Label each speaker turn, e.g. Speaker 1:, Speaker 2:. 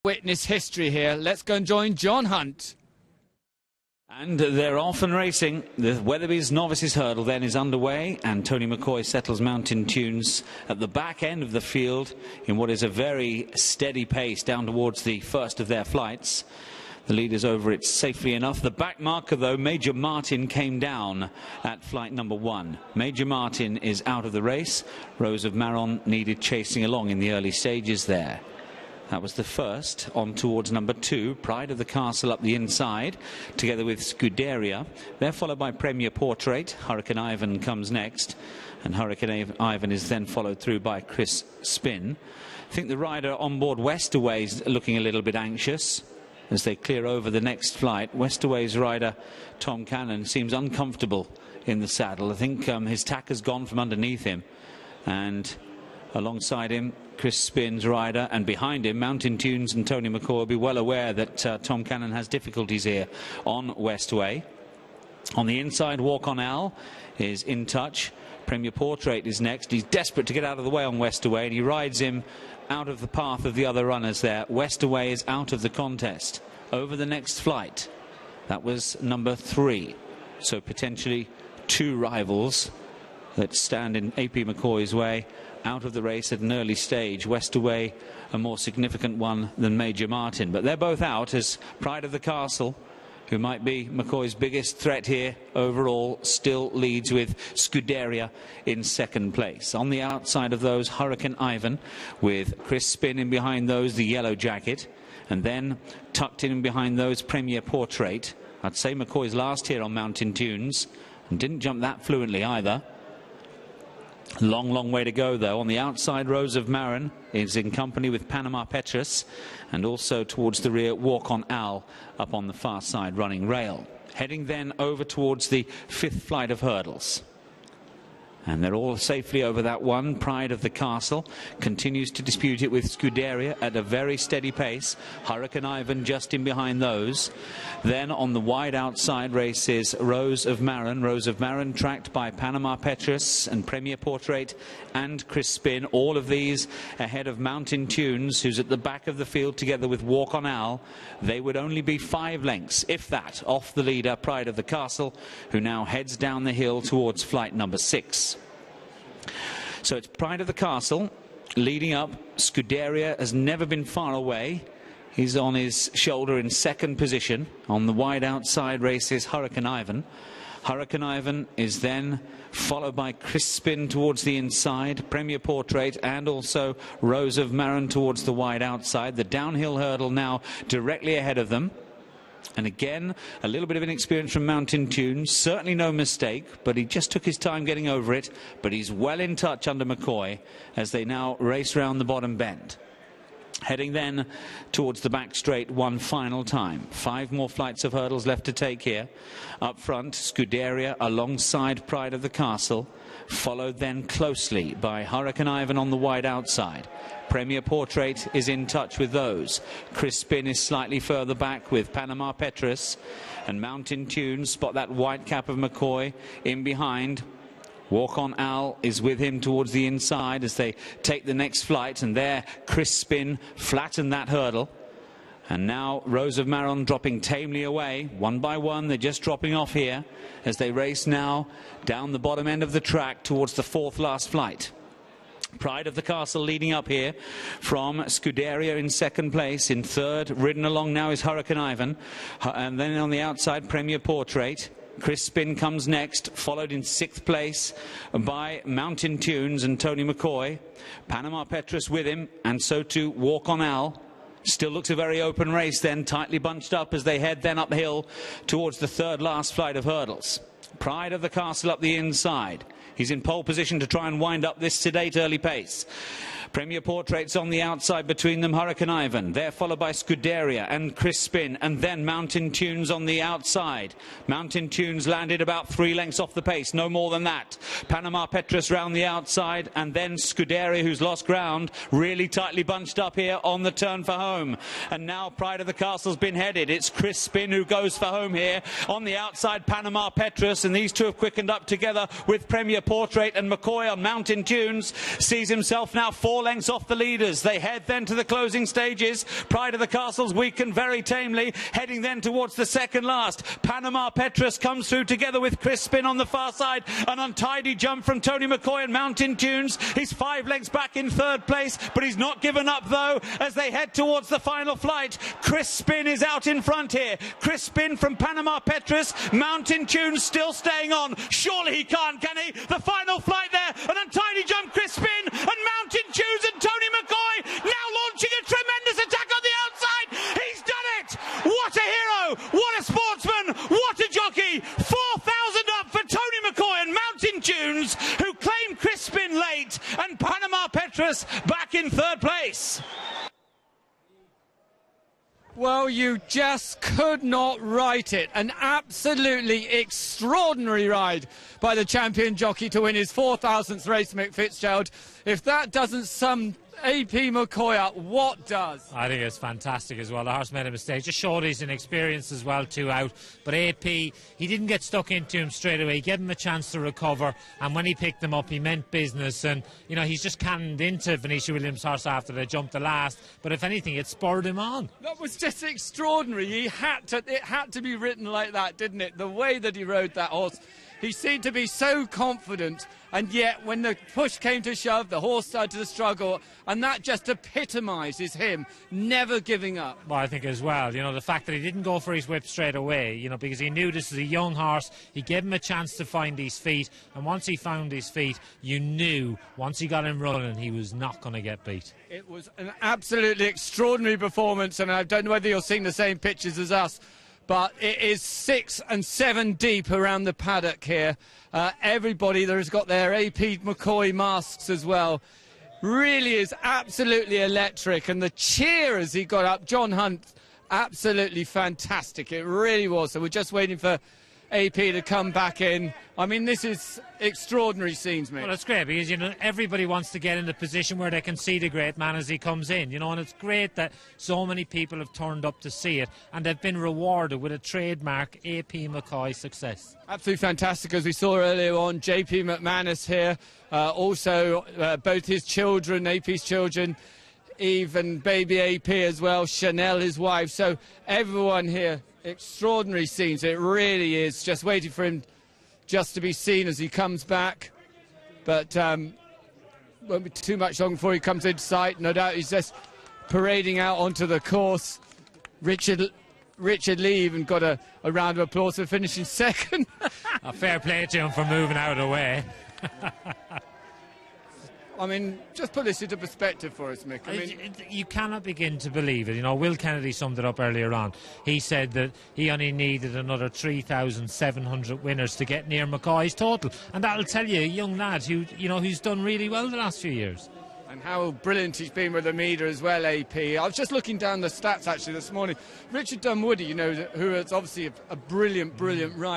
Speaker 1: Witness history here. Let's go and join John Hunt.
Speaker 2: And they're off and racing. The Weatherby's Novices Hurdle then is underway, and Tony McCoy settles Mountain Tunes at the back end of the field in what is a very steady pace down towards the first of their flights. The leader's over it safely enough. The back marker, though, Major Martin, came down at flight number 1. Major Martin is out of the race. Rose of Maron needed chasing along in the early stages there. That was the first, on towards number 2, Pride of the Castle up the inside, together with Scuderia. They're followed by Premier Portrait. Hurricane Ivan comes next, and Hurricane Ivan is then followed through by Chris Spin. I think the rider on board Westaway is looking a little bit anxious as they clear over the next flight. Westaway's rider, Tom Cannon, seems uncomfortable in the saddle. I think his tack has gone from underneath him, and alongside him, Chris Spin's rider, and behind him, Mountain Tunes and Tony McCoy will be well aware that Tom Cannon has difficulties here on Westaway. On the inside, Walk on Al is in touch. Premier Portrait is next. He's desperate to get out of the way on Westaway, and he rides him out of the path of the other runners there. Westaway is out of the contest. Over the next flight, that was number 3. So potentially 2 rivals that stand in AP McCoy's way out of the race at an early stage. Westaway a more significant one than Major Martin, but they're both out, as Pride of the Castle, who might be McCoy's biggest threat here overall, still leads with Scuderia in second place. On the outside of those, Hurricane Ivan, with Chris Spin in behind those, the yellow jacket, and then tucked in behind those, Premier Portrait. I'd say McCoy's last here on Mountain Tunes, and didn't jump that fluently either. Long way to go, though. On the outside, Rose of Maron is in company with Panama Petrus, and also towards the rear, Walk on Al up on the far side running rail. Heading then over towards the 5th flight of hurdles. And they're all safely over that one. Pride of the Castle continues to dispute it with Scuderia at a very steady pace. Hurricane Ivan just in behind those. Then on the wide outside races Rose of Maron. Rose of Maron tracked by Panama Petrus and Premier Portrait and Chris Spin. All of these ahead of Mountain Tunes, who's at the back of the field together with Walk on Al. They would only be 5 lengths, if that, off the leader, Pride of the Castle, who now heads down the hill towards flight number 6. So it's Pride of the Castle leading up. Scuderia has never been far away. He's on his shoulder in second position. On the wide outside races Hurricane Ivan. Hurricane Ivan is then followed by Chris Spin towards the inside, Premier Portrait, and also Rose of Maron towards the wide outside. The downhill hurdle now directly ahead of them. And again, a little bit of inexperience from Mountain Tunes. Certainly no mistake, but he just took his time getting over it. But he's well in touch under McCoy as they now race round the bottom bend. Heading then towards the back straight one final time. 5 more flights of hurdles left to take here. Up front, Scuderia alongside Pride of the Castle, followed then closely by Hurricane Ivan on the wide outside. Premier Portrait is in touch with those. Chris Spin is slightly further back with Panama Petrus, and Mountain Tunes spot that white cap of McCoy in behind. Walk on Al is with him towards the inside as they take the next flight, and there Chris Spin flattened that hurdle. And now Rose of Maron dropping tamely away. One by one, they're just dropping off here as they race now down the bottom end of the track towards the 4th last flight. Pride of the Castle leading up here from Scuderia in second place. In third, ridden along now, is Hurricane Ivan. And then on the outside, Premier Portrait. Chris Spin comes next, followed in 6th place by Mountain Tunes and Tony McCoy. Panama Petrus with him, and so too Walk on Al. Still looks a very open race then, tightly bunched up as they head then uphill towards the 3rd last flight of hurdles. Pride of the Castle up the inside. He's in pole position to try and wind up this sedate early pace. Premier Portrait's on the outside between them, Hurricane Ivan. They're followed by Scuderia and Chris Spin, and then Mountain Tunes on the outside. Mountain Tunes landed about 3 lengths off the pace, no more than that. Panama Petrus round the outside, and then Scuderia, who's lost ground, really tightly bunched up here on the turn for home. And now Pride of the Castle's been headed. It's Chris Spin who goes for home here. On the outside, Panama Petrus, and these two have quickened up together with Premier Portrait, and McCoy on Mountain Tunes sees himself now 4 4 lengths off the leaders. They head then to the closing stages. Pride of the Castles weakened very tamely, heading then towards the second last. Panama Petrus comes through together with Crispin on the far side. An untidy jump from Tony McCoy and Mountain Tunes. He's 5 lengths back in third place, but he's not given up though as they head towards the final flight. Crispin is out in front here. Crispin from Panama Petrus. Mountain Tunes still staying on. Surely he can't, can he? The final flight there. An untidy jump, Crispin and Mountain Tunes and Tony McCoy now launching a tremendous attack on the outside. He's done it. What a hero. What a sportsman. What a jockey. 4,000 up for Tony McCoy and Mountain Tunes, who claim Crispin late and Panama Petrus back in third place.
Speaker 1: Well, you just could not write it. An absolutely extraordinary ride by the champion jockey to win his 4,000th race, Mick Fitzgerald. If that doesn't sum AP McCoy up, what does?
Speaker 3: I think it's fantastic as well. The horse made a mistake. Just showed he's inexperienced as well, 2 out. But AP, he didn't get stuck into him straight away. He gave him a chance to recover. And when he picked him up, he meant business. And, you know, he's just cannoned into Venetia Williams' horse after they jumped the last. But if anything, it spurred him on.
Speaker 1: That was just extraordinary. It had to be written like that, didn't it? The way that he rode that horse. He seemed to be so confident, and yet when the push came to shove, the horse started to struggle, and that just epitomises him never giving up.
Speaker 3: Well, I think as well, you know, the fact that he didn't go for his whip straight away, you know, because he knew this was a young horse. He gave him a chance to find his feet, and once he found his feet, you knew once he got him running, he was not going to get beat.
Speaker 1: It was an absolutely extraordinary performance, and I don't know whether you're seeing the same pictures as us, but it is 6 and 7 deep around the paddock here. Everybody there has got their AP McCoy masks as well. Really is absolutely electric, and the cheer as he got up, John Hunt, absolutely fantastic. It really was. So we're just waiting for AP to come back in. I mean, this is extraordinary scenes, mate.
Speaker 3: Well, it's great because, you know, everybody wants to get in the position where they can see the great man as he comes in, you know, and it's great that so many people have turned up to see it and they've been rewarded with a trademark AP McCoy success.
Speaker 1: Absolutely fantastic, as we saw earlier on. JP McManus here, also both his children, AP's children, Eve and baby AP as well, Chanel, his wife. So everyone here, extraordinary scenes. It really is. Just waiting for him just to be seen as he comes back. But won't be too much long before he comes into sight. No doubt he's just parading out onto the course. Richard Lee even got a round of applause for finishing second.
Speaker 3: A fair play to him for moving out of the way.
Speaker 1: I mean, just put this into perspective for us, Mick. I mean,
Speaker 3: you cannot begin to believe it. You know, Will Kennedy summed it up earlier on. He said that he only needed another 3,700 winners to get near McCoy's total, and that'll tell you a young lad who, you know, who's done really well the last few years.
Speaker 1: And how brilliant he's been with the meter as well, AP. I was just looking down the stats actually this morning. Richard Dunwoody, you know, who is obviously a brilliant rider.